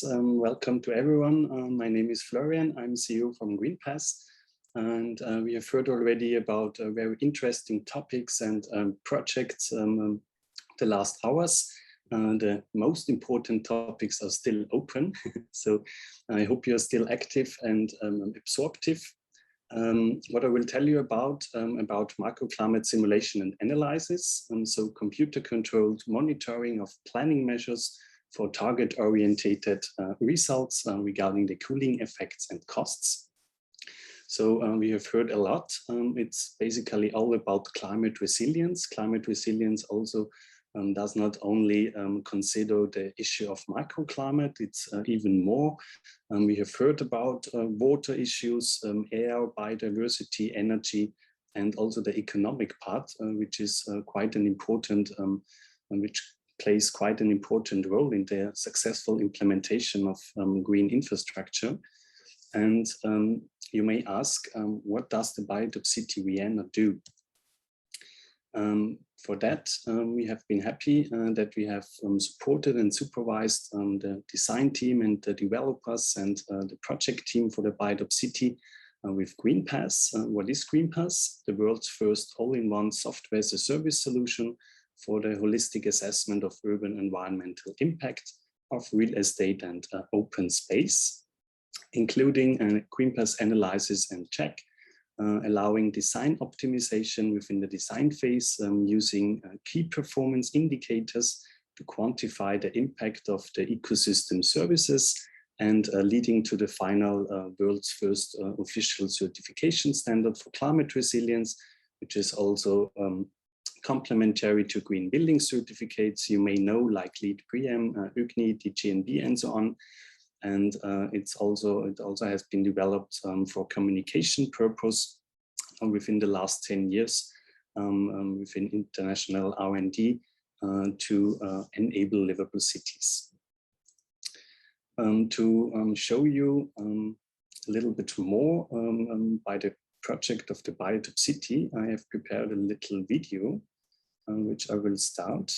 Welcome to everyone. My name is Florian. I'm CEO from Greenpass, and we have heard already about very interesting topics and projects the last hours. The most important topics are still open, so I hope you're still active and absorptive. What I will tell you about microclimate simulation and analysis, so computer-controlled monitoring of planning measures for target-orientated results regarding the cooling effects and costs. So we have heard a lot. It's basically all about climate resilience. Climate resilience also does not only consider the issue of microclimate, it's even more. We have heard about water issues, air, biodiversity, energy, and also the economic part, which is quite an important, which plays quite an important role in the successful implementation of green infrastructure. And you may ask, what does the Biotope City Vienna do? For that, we have been happy that we have supported and supervised the design team and the developers and the project team for the Biotope City with Greenpass. What is Greenpass? The world's first all-in-one software as a service solution for the holistic assessment of urban environmental impact of real estate and open space, including Greenpass analysis and check, allowing design optimization within the design phase using key performance indicators to quantify the impact of the ecosystem services and leading to the final world's first official certification standard for climate resilience, which is also complementary to green building certificates you may know, like LEED Preem, UGNI, DGNB, and so on. And it also has been developed for communication purpose within the last 10 years within international R&D to enable livable cities. To show you a little bit more by the project of the Biotope City, I have prepared a little video which I will start,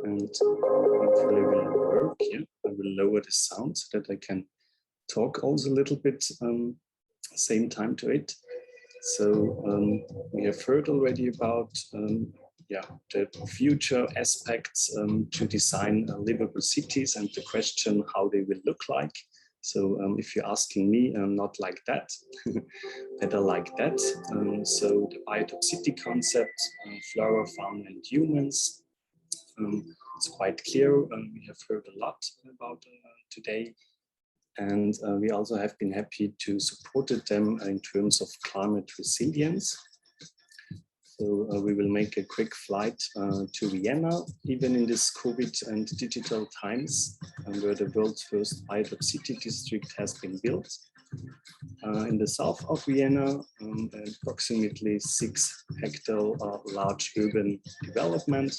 and hopefully will work here. I will lower the sound so that I can talk also a little bit same time to it. So we have heard already about the future aspects to design livable cities and the question how they will look like. So if you're asking me, not like that, better like that. So the Biotope City concept, flora, fauna, and humans. It's quite clear. We have heard a lot about today. And we also have been happy to support them in terms of climate resilience. So we will make a quick flight to Vienna, even in this COVID and digital times, where the world's first Biotope City district has been built. In the south of Vienna, approximately 6-hectare large urban development,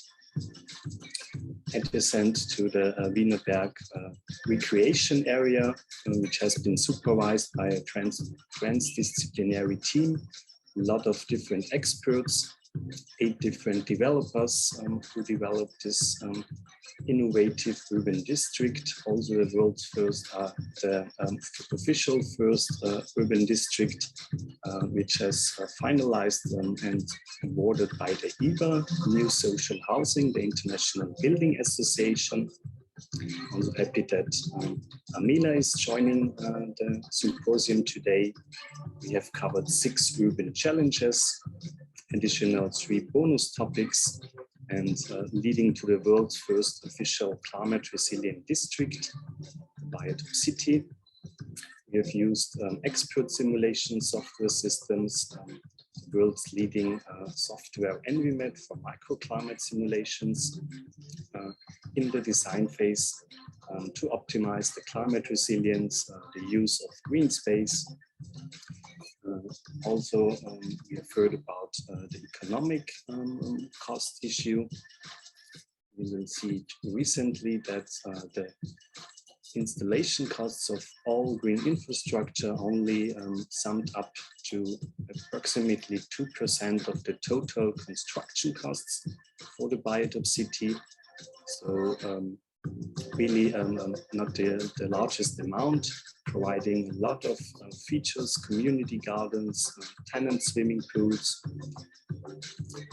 adjacent to the Wienerberg recreation area, which has been supervised by a transdisciplinary team. A lot of different experts, 8 different developers who developed this innovative urban district, also the world's first, the official first urban district, which has finalized and awarded by the IBA, New Social Housing, the International Building Association. I'm also happy that Amila is joining the symposium today. We have covered 6 urban challenges, additional 3 bonus topics, and leading to the world's first official climate resilient district, Biotope City. We have used expert simulation software systems, the world's leading software EnviMed for microclimate simulations in the design phase to optimize the climate resilience, the use of green space. Also, we have heard about the economic cost issue. We will see recently that the installation costs of all green infrastructure only summed up to approximately 2% of the total construction costs for the Biotope City. So really not the largest amount, providing a lot of features, community gardens, tenant swimming pools,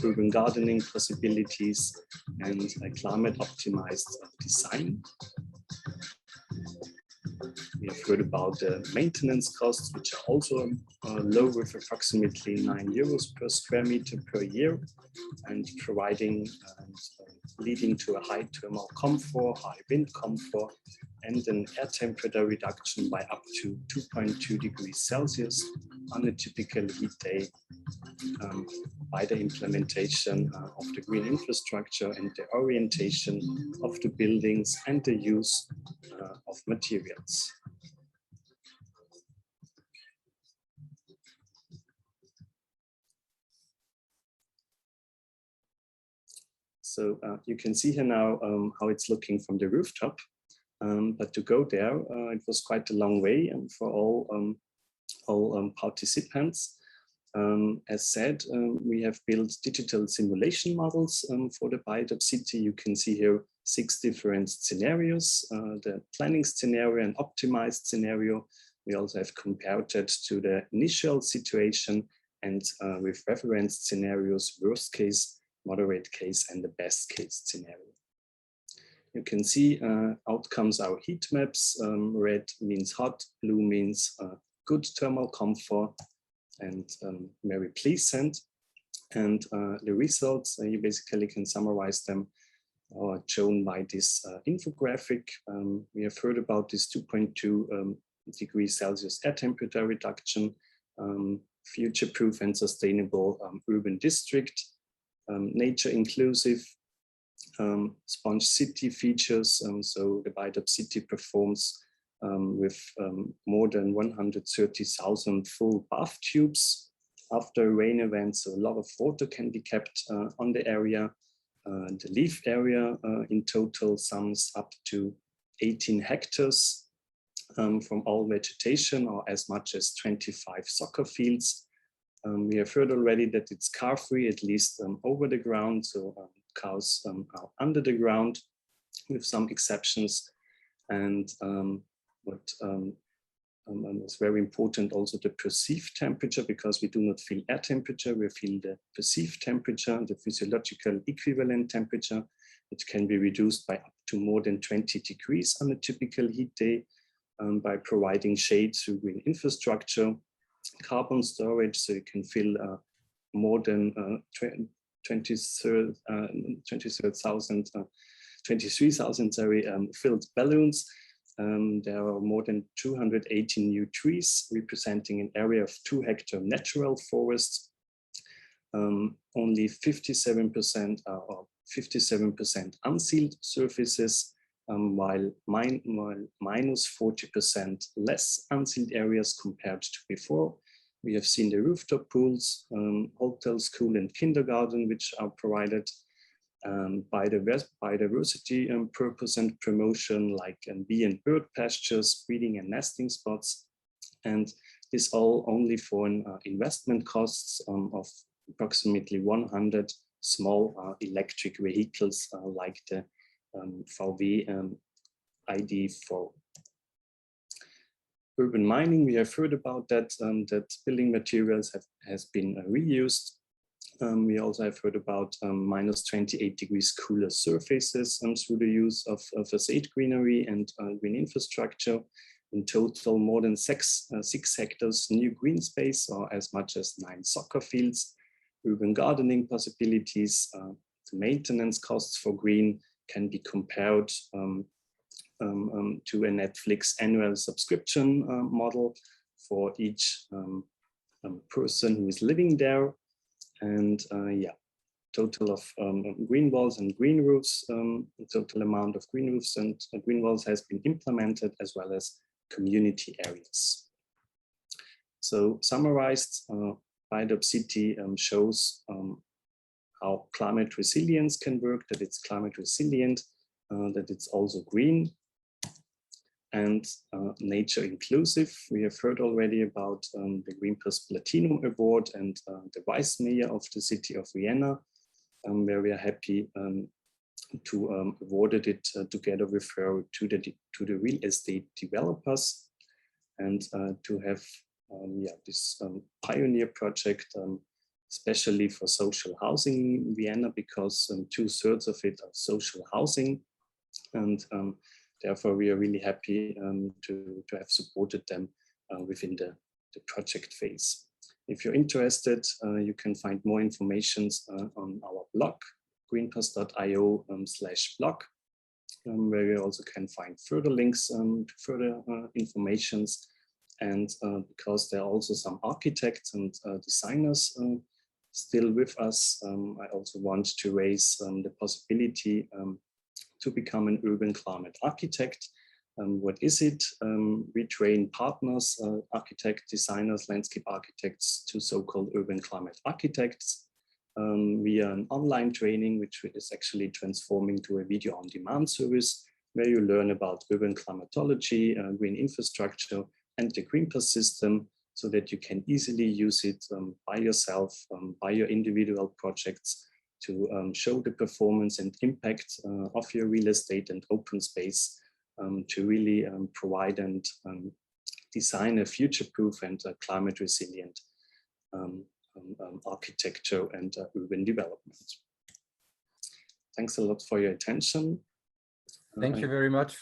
urban gardening possibilities, and a climate optimized design. We have heard about the maintenance costs, which are also low, with approximately €9 per square meter per year, and providing and leading to a high thermal comfort, high wind comfort, and an air temperature reduction by up to 2.2 degrees Celsius on a typical heat day by the implementation of the green infrastructure and the orientation of the buildings and the use of materials. So you can see here now how it's looking from the rooftop. But to go there, it was quite a long way for all participants. As said, we have built digital simulation models for the Biotope City. You can see here 6 different scenarios, the planning scenario and optimized scenario. We also have compared it to the initial situation and with reference scenarios, worst case, moderate case, and the best case scenario. You can see outcomes are heat maps. Red means hot, blue means good thermal comfort and very pleasant. And the results, you basically can summarize them or shown by this infographic. We have heard about this 2.2 degrees Celsius air temperature reduction, future-proof and sustainable urban district, nature inclusive, sponge city features. So the Biotope City performs with more than 130,000 full bath tubes after a rain event. So a lot of water can be kept on the area. The leaf area in total sums up to 18 hectares from all vegetation, or as much as 25 soccer fields. We have heard already that it's car-free, at least over the ground. So cars are under the ground with some exceptions. And what is very important also the perceived temperature, because we do not feel air temperature, we feel the perceived temperature, the physiological equivalent temperature, which can be reduced by up to more than 20 degrees on a typical heat day by providing shade through green infrastructure, carbon storage, so you can fill more than 23,000 filled balloons. There are more than 280 new trees representing an area of 2 hectare natural forest. Only 57% or 57% unsealed surfaces, while minus 40% less unsealed areas compared to before. We have seen the rooftop pools, hotel, school, and kindergarten, which are provided. Biodiversity purpose and promotion, like bee and bird pastures, breeding and nesting spots, and this all only for an investment costs of approximately 100 small electric vehicles like the VW ID4. Urban mining, we have heard about that, that building materials has been reused. We also have heard about minus 28 degrees cooler surfaces through the use of facade greenery and green infrastructure. In total, more than 6 hectares new green space, or as much as 9 soccer fields, urban gardening possibilities. The maintenance costs for green can be compared to a Netflix annual subscription model for each person who is living there. And yeah, total of green walls and green roofs, the total amount of green roofs and green walls has been implemented, as well as community areas. So summarized, Biotope City shows how climate resilience can work, that it's climate resilient, that it's also green and nature inclusive. We have heard already about the Greenpass Platinum Award and the Vice Mayor of the city of Vienna, where we are happy to awarded it together with her to the real estate developers, and to have this pioneer project, especially for social housing in Vienna, because 2/3 of it are social housing, and therefore we are really happy to have supported them within the project phase. If you're interested, you can find more information on our blog, greenpass.io/blog, where you also can find further links to further informations. And because there are also some architects and designers still with us, I also want to raise the possibility to become an urban climate architect. What is it? We train partners, architects, designers, landscape architects to so-called urban climate architects via an online training, which is actually transforming to a video on demand service, where you learn about urban climatology, green infrastructure, and the Greenpass system, so that you can easily use it by yourself, by your individual projects, to show the performance and impact of your real estate and open space, to really provide and design a future-proof and climate resilient architecture and urban development. Thanks a lot for your attention. Thank you very much.